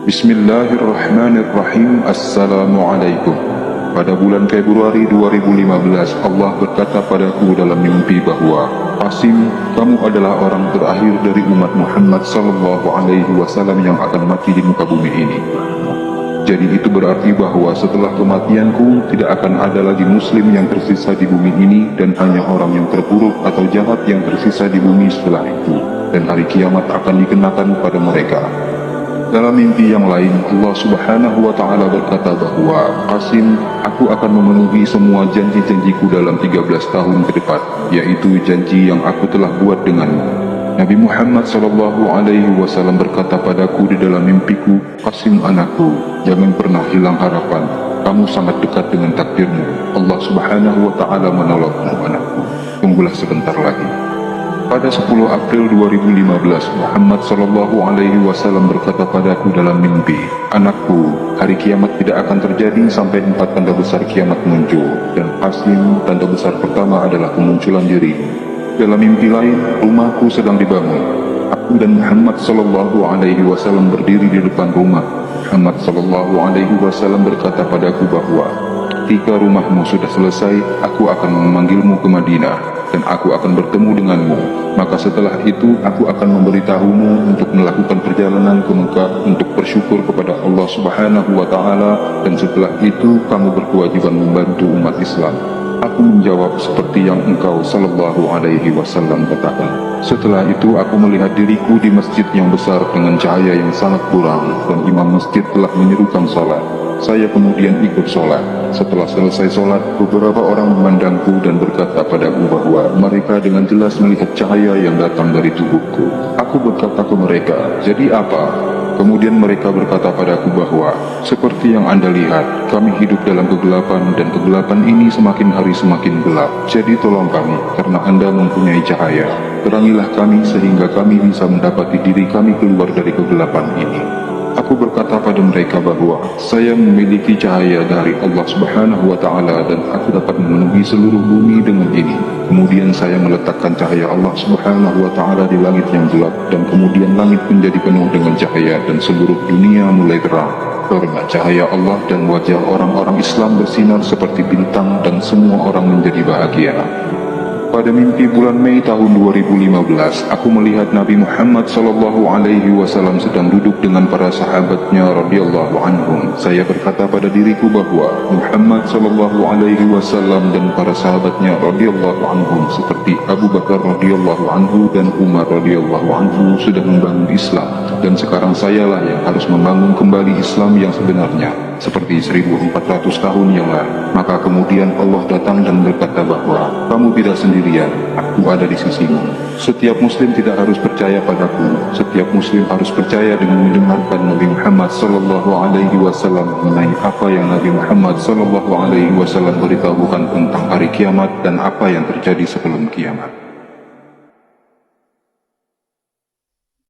Bismillahirrahmanirrahim. Assalamualaikum. Pada bulan Februari 2015, Allah berkata padaku dalam mimpi bahwa, Qasim, kamu adalah orang terakhir dari umat Muhammad sallallahu alaihi wasallam yang akan mati di muka bumi ini. Jadi itu berarti bahwa setelah kematianku tidak akan ada lagi muslim yang tersisa di bumi ini, dan hanya orang yang terburuk atau jahat yang tersisa di bumi setelah itu, dan hari kiamat akan dikenakan pada mereka. Dalam mimpi yang lain, Allah subhanahu wa ta'ala berkata bahwa, Qasim, aku akan memenuhi semua janji-janjiku dalam 13 tahun ke depan, yaitu janji yang aku telah buat denganmu. Nabi Muhammad SAW berkata padaku di dalam mimpiku, Qasim anakku, jangan pernah hilang harapan, kamu sangat dekat dengan takdirmu. Allah subhanahu wa ta'ala menolongmu anakku, tunggulah sebentar lagi. Pada 10 April 2015, Muhammad SAW berkata padaku dalam mimpi, anakku, hari kiamat tidak akan terjadi sampai 4 tanda besar kiamat muncul, dan Qasim, tanda besar pertama adalah kemunculan dirimu. Dalam mimpi lain, rumahku sedang dibangun. Aku dan Muhammad SAW berdiri di depan rumah. Muhammad SAW berkata padaku bahwa, ketika rumahmu sudah selesai, aku akan memanggilmu ke Madinah, dan aku akan bertemu denganmu. Maka setelah itu, aku akan memberitahumu untuk melakukan perjalanan ke Mekah untuk bersyukur kepada Allah subhanahu wa ta'ala, dan setelah itu, kamu berkewajiban membantu umat Islam. Aku menjawab seperti yang engkau sallallahu alaihi wasallam katakan. Setelah itu aku melihat diriku di masjid yang besar dengan cahaya yang sangat kurang, dan imam masjid telah menyerukan salat. Saya kemudian ikut sholat. Setelah selesai sholat, beberapa orang memandangku dan berkata padaku bahwa mereka dengan jelas melihat cahaya yang datang dari tubuhku. Aku berkata ke mereka, jadi apa? Kemudian mereka berkata padaku bahwa, seperti yang Anda lihat, kami hidup dalam kegelapan, dan kegelapan ini semakin hari semakin gelap. Jadi tolong kami, karena Anda mempunyai cahaya. Terangilah kami sehingga kami bisa mendapati diri kami keluar dari kegelapan ini. Aku berkata pada mereka bahwa saya memiliki cahaya dari Allah subhanahu wa ta'ala, dan aku dapat memenuhi seluruh bumi dengan ini. Kemudian saya meletakkan cahaya Allah subhanahu wa ta'ala di langit yang gelap, dan kemudian langit menjadi penuh dengan cahaya, dan seluruh dunia mulai terang karena cahaya Allah, dan wajah orang-orang Islam bersinar seperti bintang, dan semua orang menjadi bahagia. Pada mimpi bulan Mei tahun 2015, aku melihat Nabi Muhammad SAW sedang duduk dengan para sahabatnya radhiyallahu anhum. Saya berkata pada diriku bahwa Muhammad SAW dan para sahabatnya radhiyallahu anhum seperti Abu Bakar radhiyallahu anhu dan Umar radhiyallahu anhu sudah membangun Islam, dan sekarang sayalah yang harus membangun kembali Islam yang sebenarnya, seperti 1400 tahun yang lalu. Maka kemudian Allah datang dan berkata bahwa kamu tidak sendirian, aku ada di sisimu. Setiap muslim tidak harus percaya padaku, setiap muslim harus percaya dengan mendengarkan Nabi Muhammad SAW mengenai apa yang Nabi Muhammad SAW beritahukan tentang hari kiamat dan apa yang terjadi sebelum kiamat.